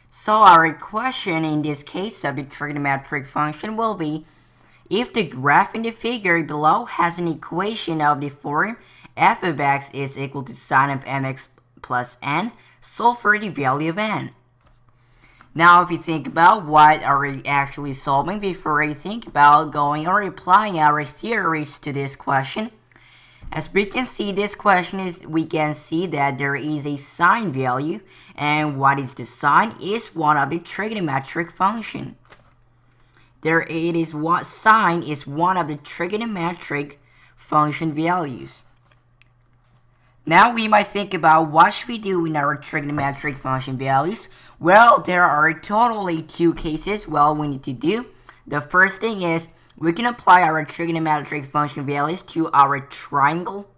So our question in this case of the trigonometric function will be, if the graph in the figure below has an equation of the form f of x is equal to sine of mx plus n, solve for the value of n. Now if you think about what are we actually solving before you think about going or applying our theories to this question, as we can see, this question is, we can see that there is a sine value, and what is the sine is one of the trigonometric function. Sine is one of the trigonometric function values. Now we might think about what should we do in our trigonometric function values. Well, there are totally two cases we need to do. The first thing is, we can apply our trigonometric function values to our triangle.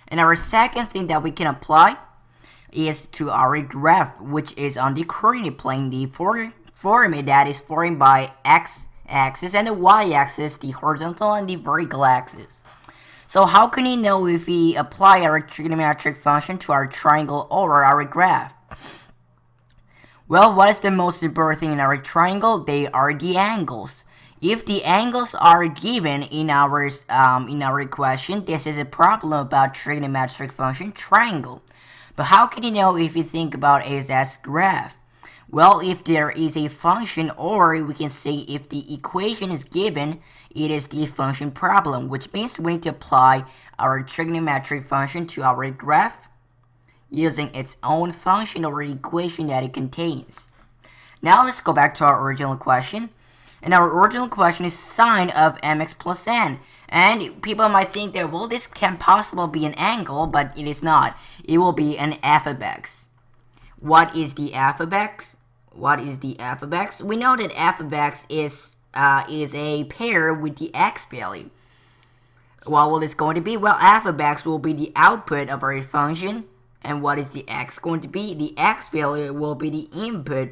And our second thing that we can apply is to our graph, which is on the coordinate plane, the form that is formed by x-axis and the y-axis, the horizontal and the vertical axis. So how can you know if we apply our trigonometric function to our triangle or our graph? Well, what is the most important thing in our triangle? They are the angles. If the angles are given in our equation, this is a problem about trigonometric function triangle. But how can you know if you think about it as graph? Well, if there is a function, or we can say if the equation is given, it is the function problem, which means we need to apply our trigonometric function to our graph using its own function or equation that it contains. Now let's go back to our original question. And our original question is sine of mx plus n. And people might think that, well, this can possibly be an angle, but it is not. It will be an f of x. What is the f of x? What is the f of x? We know that f of x is a pair with the x value. What will this going to be? Well, f of x will be the output of our function. And what is the x going to be? The x value will be the input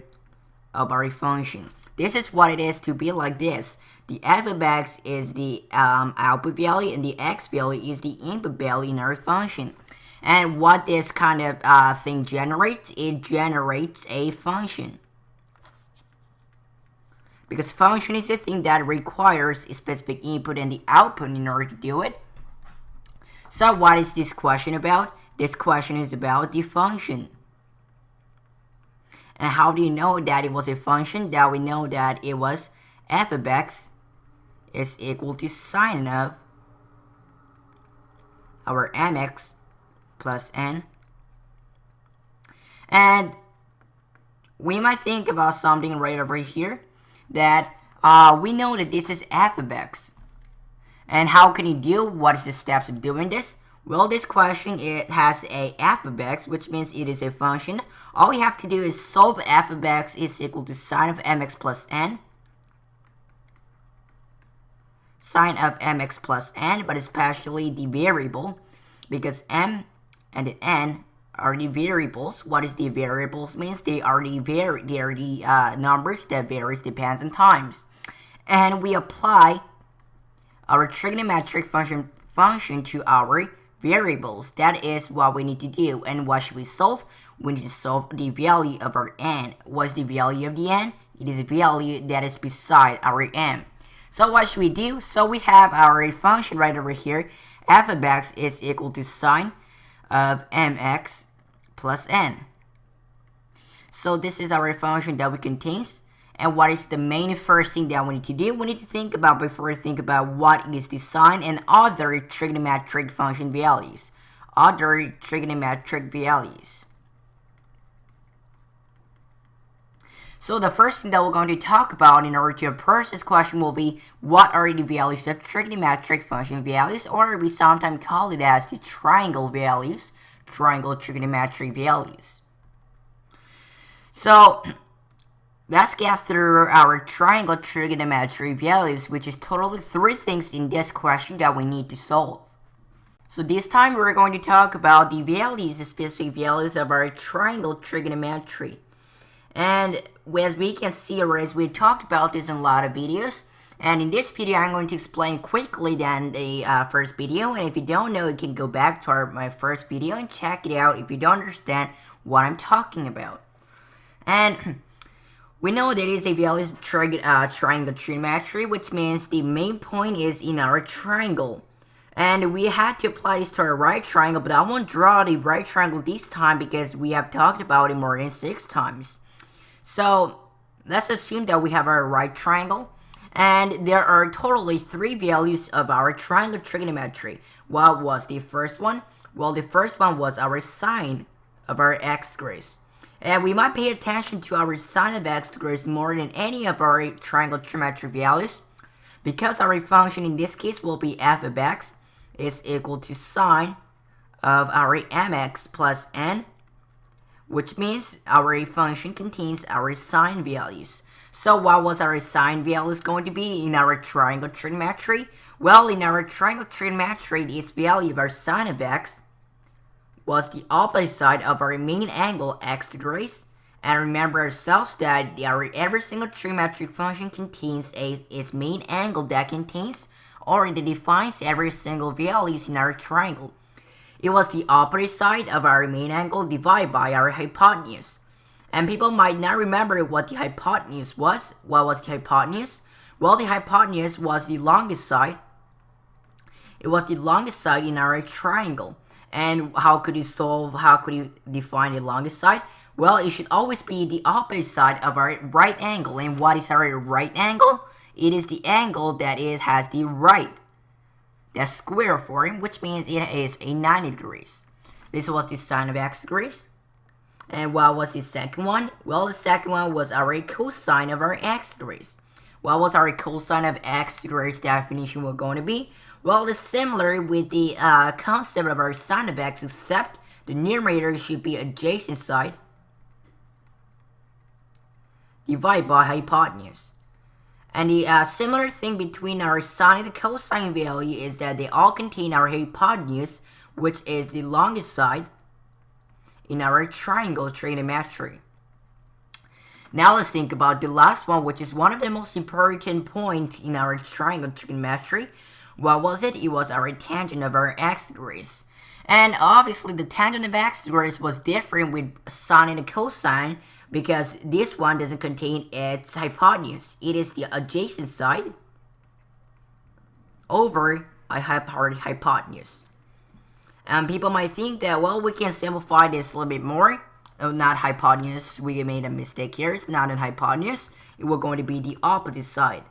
of our function. This is what it is to be like this. The f of x is the output value, and the x value is the input value in our function. And what this kind of thing generates, it generates a function. Because function is a thing that requires a specific input and the output in order to do it. So what is this question about? This question is about the function. And how do you know that it was a function? That we know that it was f of x is equal to sine of our mx plus n. And we might think about something right over here, that we know that this is f of x. And how can you do? What is the steps of doing this? Well, this question, it has a f of x, which means it is a function. All you have to do is solve f of x is equal to sine of mx plus n. Sine of mx plus n, but especially the variable, because m and the n are the variables. What is the variables means? They are the numbers that varies depends on times. And we apply our trigonometric function to our variables. That is what we need to do. And what should we solve? We need to solve the value of our n. What's the value of the n? It is a value that is beside our m. So what should we do? So we have our function right over here. F of x is equal to sine of mx plus n. So this is our function that we contains. And what is the main first thing that we need to do? We need to think about, before we think about, what is the sine and other trigonometric function values. Other trigonometric values. So the first thing that we're going to talk about in order to approach this question will be, what are the values of trigonometric function values, or we sometimes call it as the triangle values, triangle trigonometric values. So let's get through our triangle trigonometry values, which is totally three things in this question that we need to solve. So this time we're going to talk about the values, the specific values of our triangle trigonometry. And as we can see, or as we talked about this in a lot of videos, And in this video, I'm going to explain quickly than the first video. And if you don't know, you can go back to my first video and check it out if you don't understand what I'm talking about. And we know there is a value triangle trigonometry, which means the main point is in our triangle. And we had to apply this to our right triangle, but I won't draw the right triangle this time because we have talked about it more than 6 times. So let's assume that we have our right triangle, and there are totally 3 values of our triangle trigonometry. What was the first one? Well, the first one was our sine of our x degrees. And we might pay attention to our sine of x degrees more than any of our triangle trigonometric values, because our function in this case will be f of x is equal to sine of our mx plus n, which means our function contains our sine values. So what was our sine values going to be in our triangle trigonometry? Well, in our triangle trigonometry, its value of our sine of x was the opposite side of our main angle x degrees. And remember ourselves that every single trigonometric function contains its main angle that contains or that defines every single values in our triangle. It was the opposite side of our main angle divided by our hypotenuse. And people might not remember what the hypotenuse was. What was the hypotenuse? Well, the hypotenuse was the longest side. It was the longest side in our triangle. And how could you define the longest side? Well, it should always be the opposite side of our right angle. And what is our right angle? It is the angle that has the right, the square form, which means it is a 90 degrees. This was the sine of x degrees. And what was the second one? Well, the second one was our cosine of our x degrees. What was our cosine of x degrees definition we're going to be? Well, it's similar with the concept of our sine of x, except the numerator should be adjacent side divided by hypotenuse. And the similar thing between our sine and cosine value is that they all contain our hypotenuse, which is the longest side in our triangle trigonometry. Now let's think about the last one, which is one of the most important points in our triangle trigonometry. What was it? It was our tangent of our x degrees. And obviously the tangent of x degrees was different with sine and cosine, because this one doesn't contain its hypotenuse. It is the adjacent side over a hypotenuse. And people might think that, well, we can simplify this a little bit more. Oh, not hypotenuse. We made a mistake here. It's not a hypotenuse. It will going to be the opposite side.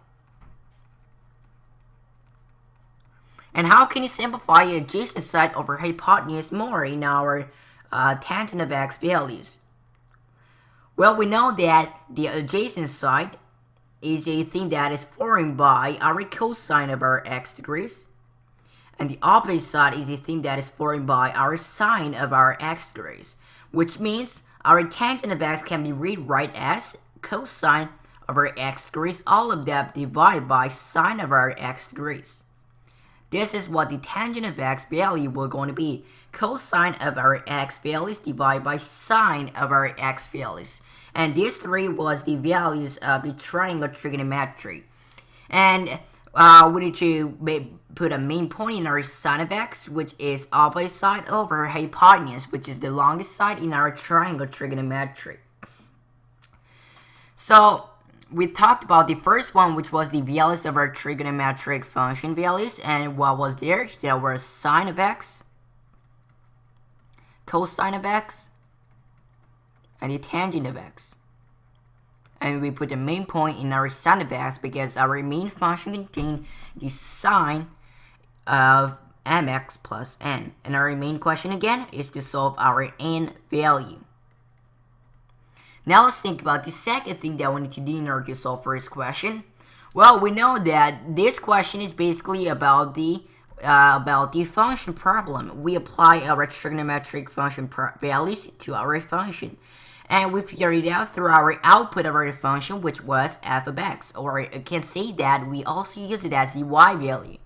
And how can you simplify adjacent side over hypotenuse more in our tangent of x values? Well, we know that the adjacent side is a thing that is formed by our cosine of our x degrees. And the opposite side is a thing that is formed by our sine of our x degrees. Which means our tangent of x can be rewrite as cosine of our x degrees, all of that divided by sine of our x degrees. This is what the tangent of x value will going to be. Cosine of our x values divided by sine of our x values. And these 3 was the values of the triangle trigonometry. And we need to put a main point in our sine of x, which is opposite side over hypotenuse, which is the longest side in our triangle trigonometry. So we talked about the first one, which was the values of our trigonometric function values. And what was there? There was sine of x, cosine of x, and the tangent of x. And we put the main point in our sine of x because our main function contains the sine of mx plus n. And our main question again is to solve our n value. Now let's think about the second thing that we need to do in order to solve for this question. Well, we know that this question is basically about the function problem. We apply our trigonometric function values to our function. And we figured it out through our output of our function, which was f of x. Or I can say that we also use it as the y value.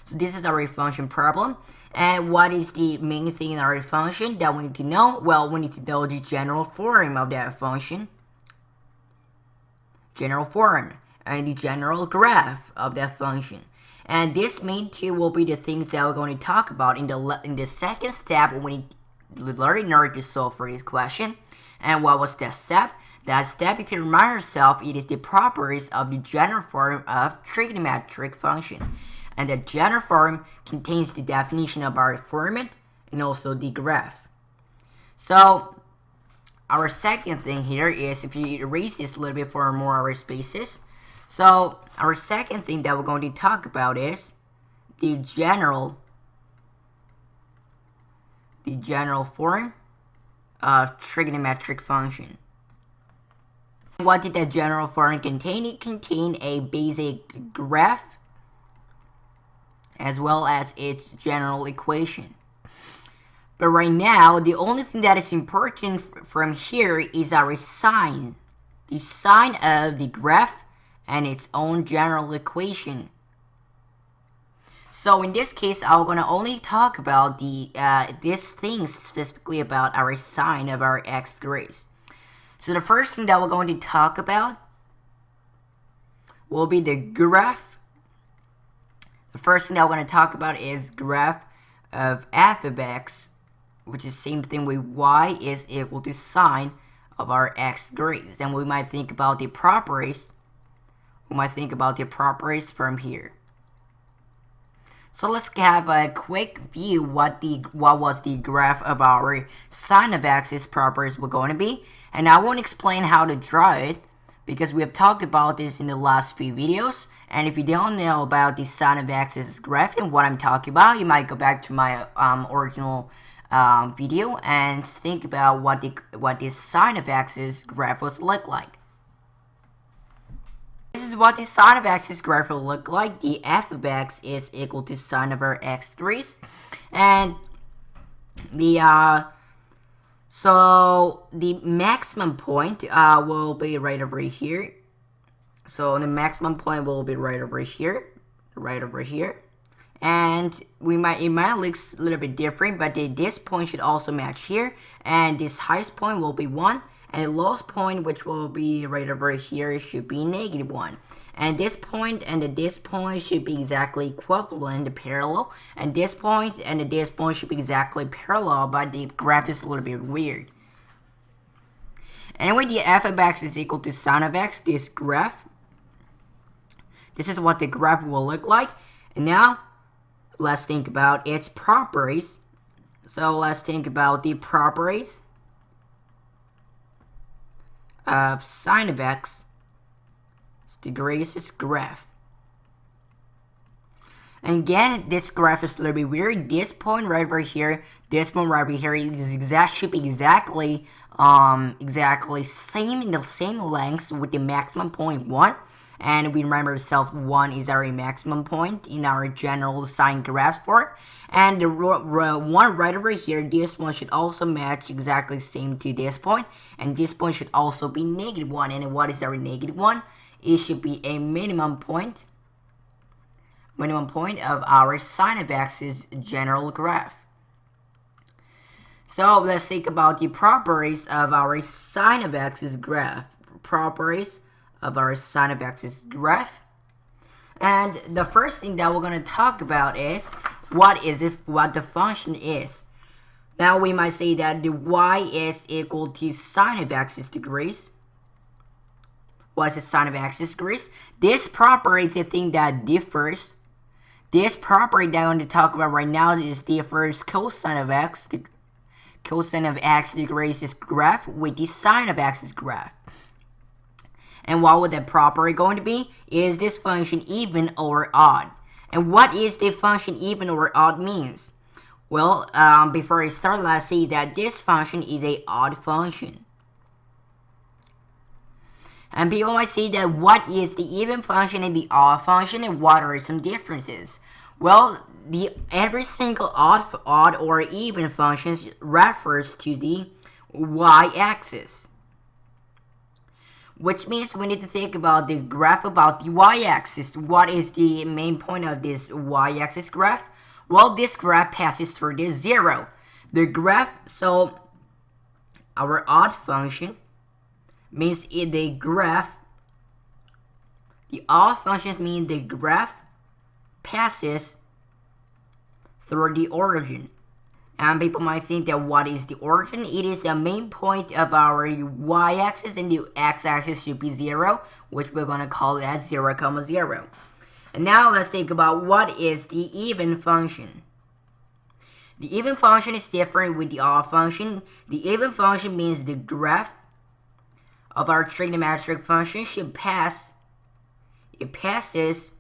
So this is our function problem. And what is the main thing in our function that we need to know? Well, we need to know the general form of that function. General form. and the general graph of that function. And this main two will be the things that we're going to talk about in the second step when we learn in order to solve for this question. And what was that step? That step, if you remind yourself, it is the properties of the general form of trigonometric function. And the general form contains the definition of our formula and also the graph. So our second thing here is, if you erase this a little bit for more our spaces. So our second thing that we're going to talk about is the general form of trigonometric function. What did that general form contain? It contained a basic graph as well as its general equation. But right now, the only thing that is important from here is our sign. The sign of the graph and its own general equation. So in this case, I'm gonna only talk about these things specifically about our sign of our x degrees. So the first thing that we're going to talk about will be the graph. The first thing that we're going to talk about is graph of f of x, which is the same thing with y is equal to sine of our x degrees. And we might think about the properties. We might think about the properties from here. So let's have a quick view what was the graph of our sine of x's properties were going to be. And I won't explain how to draw it because we have talked about this in the last few videos. And if you don't know about the sine of x's graph and what I'm talking about, you might go back to my original video and think about what this sine of x's graph was look like. This is what the sine of x's graph will look like. The f of x is equal to sine of our x degrees, and so the maximum point will be right over here. So the maximum point will be right over here, and it might look a little bit different, but this point should also match here, and this highest point will be 1, and the lowest point, which will be right over here, should be -1. And this point and this point should be exactly equivalent, parallel, and this point and this point should be exactly parallel, but the graph is a little bit weird. Anyway, the f of x is equal to sine of x, this graph. This is what the graph will look like. And now, let's think about its properties. So let's think about the properties of sine of x degrees graph. And again, this graph is a little bit weird. This point right over here, this point right over here should be exactly same in the same lengths with the maximum point 1. And we remember ourselves 1 is our maximum point in our general sine graphs for. And the one right over here, this one should also match exactly the same to this point. And this point should also be -1. And what is our -1? It should be a minimum point of our sine of x's general graph. So let's think about the properties of our sine of x's graph. Properties of our sine of x's graph. And the first thing that we're going to talk about is what the function is. Now we might say that the y is equal to sine of x's degrees. What is the sine of x's degrees? This property is the thing that differs. This property that I'm going to talk about right now is differs cosine of x. The cosine of x degrees is graph with the sine of x's graph. And what would that property going to be? Is this function even or odd? And what is the function even or odd means? Well, before I start, let's say that this function is a odd function. And people might say that what is the even function and the odd function and what are some differences? Well, every single odd or even functions refers to the y-axis. Which means we need to think about the graph about the y-axis. What is the main point of this y-axis graph? Well, this graph passes through the 0. The graph, so our odd function means the graph The odd functions mean the graph passes through the origin. And people might think that what is the origin? It is the main point of our y-axis, and the x-axis should be 0, which we're going to call it as 0, 0. And now let's think about what is the even function. The even function is different with the odd function. The even function means the graph of our trigonometric function should pass. It passes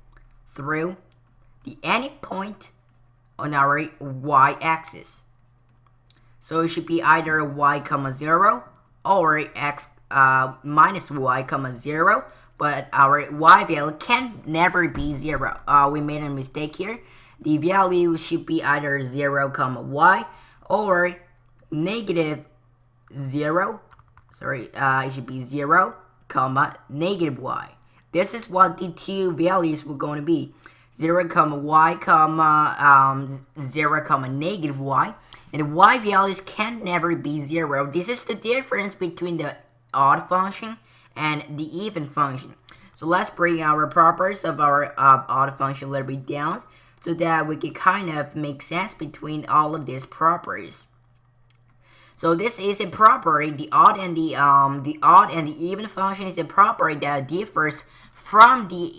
through the any point on our y-axis. So it should be either y, 0 or x minus y, 0. But our y value can never be 0. We made a mistake here. The value should be either 0, y or negative 0. Sorry, it should be 0, negative y. This is what the two values were going to be. 0, y, 0, negative y. And the y values can never be 0. This is the difference between the odd function and the even function. So let's bring our properties of our odd function a little bit down, so that we can kind of make sense between all of these properties. So this is a property, the odd and the even function is a property that differs from the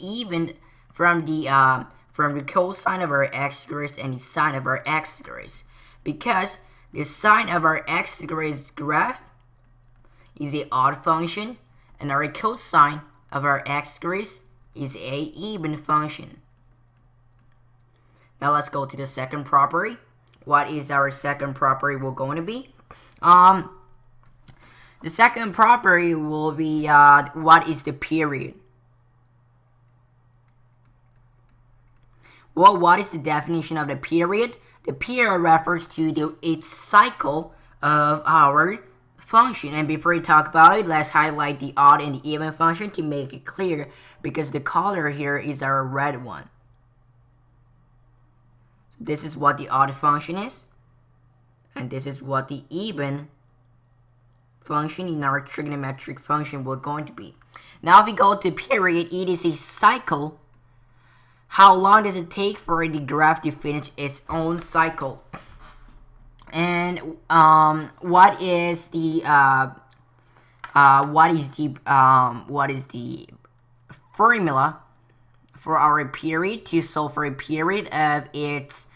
cosine of our x degrees and the sine of our x degrees, because the sine of our x degrees graph is a odd function, and our cosine of our x degrees is a even function. Now let's go to the second property. What is our second property will going to be? The second property will be what is the period? Well, what is the definition of the period? The period refers to its cycle of our function. And before we talk about it, let's highlight the odd and the even function to make it clear, because the color here is our red one. So this is what the odd function is, and this is what the even function in our trigonometric function will going to be. Now if we go to period, it is a cycle. How long does it take for the graph to finish its own cycle? And what is the formula for our period to solve for a period of its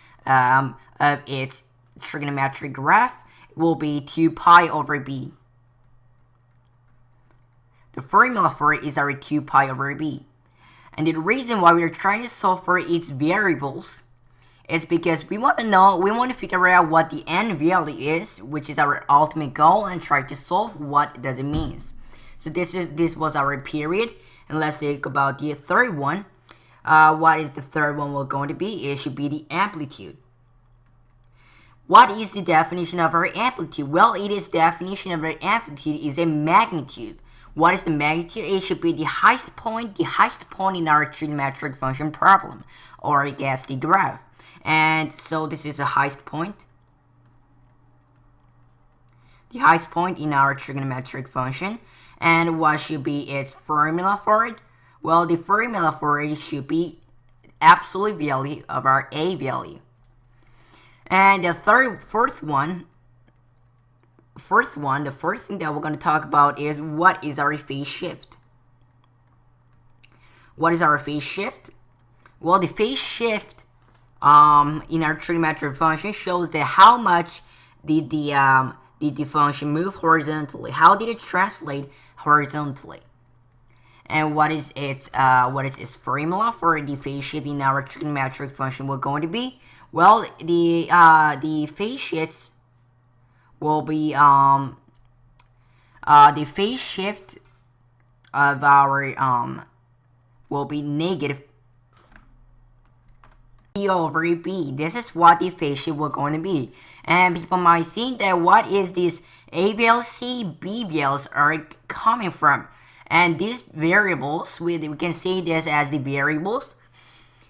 trigonometric graph? Will be 2 pi over b. The formula for it is our 2 pi over b. And the reason why we're trying to solve for its variables is because we want to figure out what the n value is, which is our ultimate goal, and try to solve what does it means. So this was our period, and let's think about the third one. What is the third one we're going to be? It should be the amplitude. What is the definition of our amplitude? Well, definition of our amplitude is a magnitude. What is the magnitude? It should be the highest point in our trigonometric function problem, or I guess the graph. And so this is the highest point. The highest point in our trigonometric function. And what should be its formula for it? Well, the formula for it should be absolute value of our a value. And the fourth thing that we're going to talk about is what is our phase shift. What is our phase shift? Well, the phase shift in our trigonometric function shows that how much did the function move horizontally. How did it translate horizontally? And what is its formula for the phase shift in our trigonometric function will going to be? Well, the phase shifts will be the phase shift of our will be negative p over b. This is what the phase shift will going to be. And people might think that what is this a value, c, b values are coming from? And these variables, we can say this as the variables,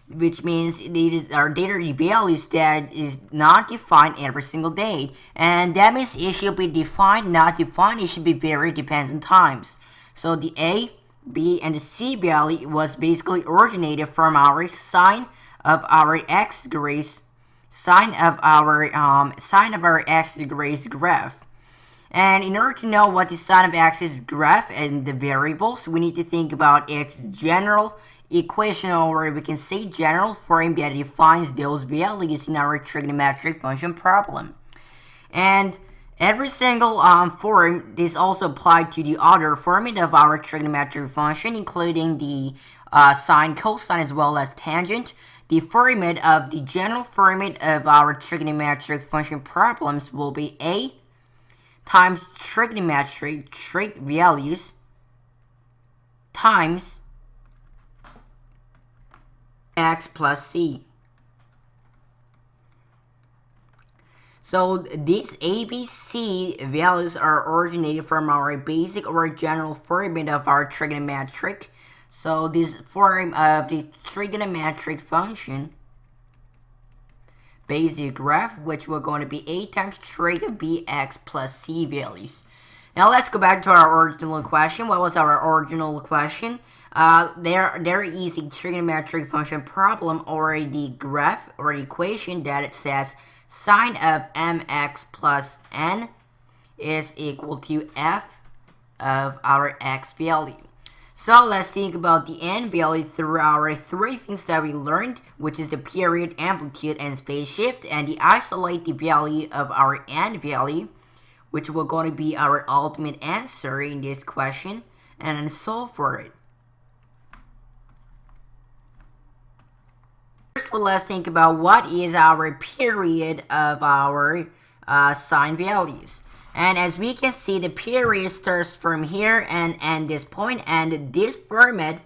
which means these are data values that is not defined every single day. And that means it should be defined, not defined. It should be very depends on times. So the a B, and the C value was basically originated from our sine of our x degrees, sine of our x degrees graph. And in order to know what the sine of x is graph and the variables, we need to think about its general equation, or we can say general form that defines those values in our trigonometric function problem. And every single form is also applied to the other form of our trigonometric function, including the sine, cosine, as well as tangent. The format of the general format of our trigonometric function problems will be A times trigonometric trig values times x plus c. So these ABC values are originated from our basic or general format of our trigonometric. So this form of the trigonometric function basic graph, which we're going to be A times trig of bx plus c values. Now let's go back to our original question. What was our original question? There is a trigonometric function problem, or the graph or equation that it says sine of mx plus n is equal to f of our x value. So let's think about the n value through our three things that we learned, which is the period, amplitude, and phase shift, and the isolate the value of our n value, which will going to be our ultimate answer in this question, and then solve for it. First, let's think about what is our period of our sine values. And as we can see, the period starts from here and this point, and this format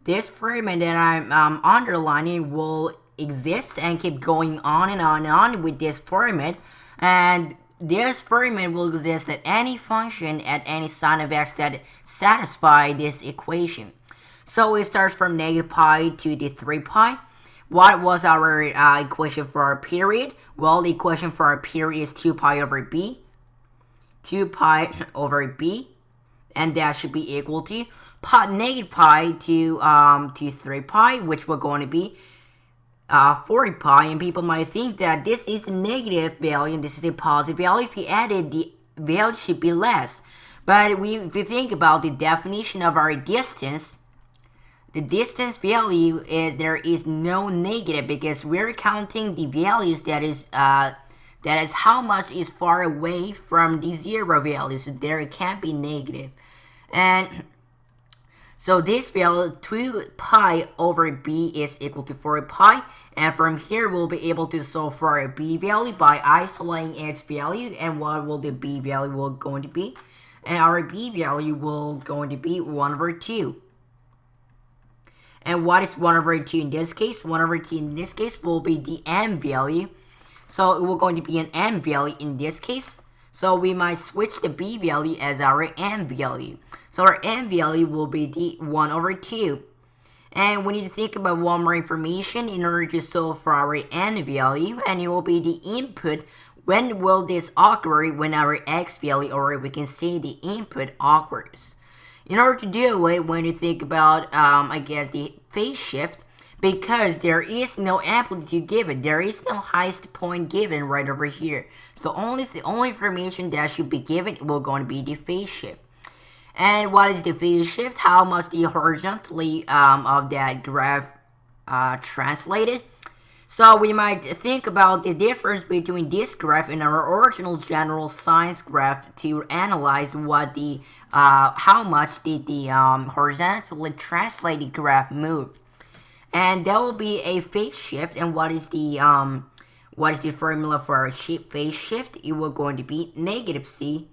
that I'm underlining will exist and keep going on and on and on with this format. And this format will exist at any function at any sine of x that satisfy this equation. So it starts from negative pi to the 3 pi. What was our equation for our period? Well, the equation for our period is 2 pi over b. 2 pi over b, and that should be equal to negative pi to 3 pi, which we're going to be 40 pi. And people might think that this is a negative value and this is a positive value. If you added, the value should be less. But if we think about the definition of our distance, the distance value is there is no negative, because we're counting the values that is how much is far away from the zero value, so there it can't be negative. And so this value 2 pi over b is equal to 4 pi, and from here we'll be able to solve for our b value by isolating its value. And what will the b value will going to be? And our b value will going to be 1 over 2. And what is 1 over 2 in this case? 1 over 2 in this case will be the m value. So it will going to be an m value in this case. So we might switch the b value as our m value. So our m value will be the 1 over 2. And we need to think about one more information in order to solve for our n value. And it will be the input. When will this occur? When our x value, or we can say the input, occurs. In order to do it, when you think about, I guess, the phase shift, because there is no amplitude given, there is no highest point given right over here. So the only information that should be given will going to be the phase shift. And what is the phase shift? How much the horizontally of that graph translated? So we might think about the difference between this graph and our original general science graph to analyze what the how much did the horizontally translated graph move. And there will be a phase shift. And what is the formula for our phase shift? It will going to be negative c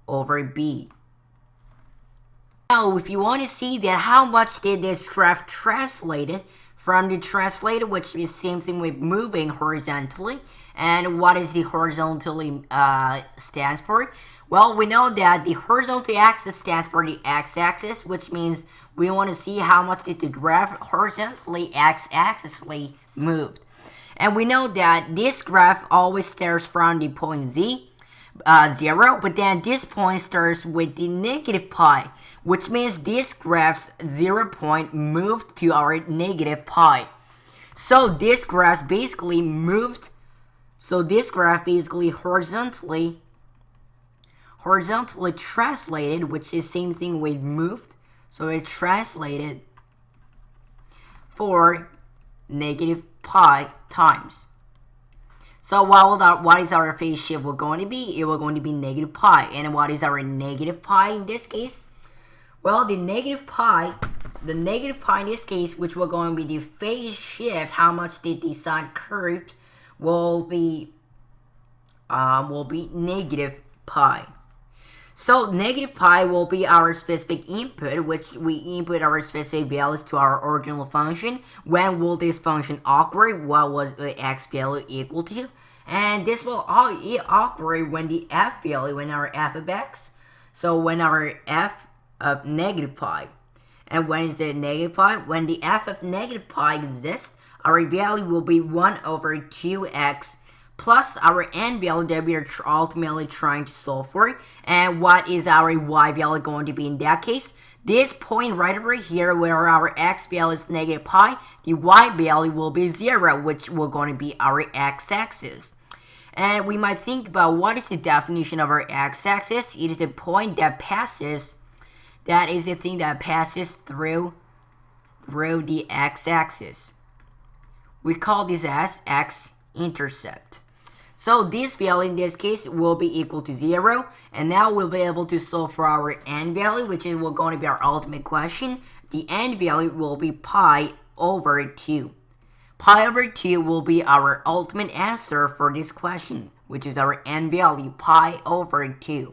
over b. Now, if you want to see that how much did this graph translated from the translated, which is same thing with moving horizontally, and what is the horizontally stands for? Well, we know that the horizontal axis stands for the x-axis, which means we want to see how much did the graph horizontally x-axisly moved. And we know that this graph always starts from the point z, 0, but then this point starts with the negative pi, which means this graph's 0 point moved to our negative pi. So this graph basically moved, horizontally translated, which is same thing with moved. So it translated for negative pi times. So what is our phase shift going to be? It will going to be negative pi. And what is our negative pi in this case? Well, the negative pi in this case, which will going to be the phase shift, how much did the sine curve will be negative pi. So negative pi will be our specific input, which we input our specific values to our original function. When will this function operate? What was the x value equal to? And this will operate when the f value, when our f of x, so when our f of negative pi. And when is the negative pi? When the f of negative pi exists, our value will be 1 over 2x plus our n value that we are ultimately trying to solve for. And what is our y value going to be in that case? This point right over here where our x value is negative pi, the y value will be 0, which will going to be our x-axis. And we might think about what is the definition of our x-axis. It is the point that passes, that is the thing that passes through the x-axis. We call this as x-intercept. So this value in this case will be equal to 0. And now we'll be able to solve for our n value, which is going to be our ultimate question. The n value will be pi over 2. Pi over 2 will be our ultimate answer for this question, which is our n value, pi over 2.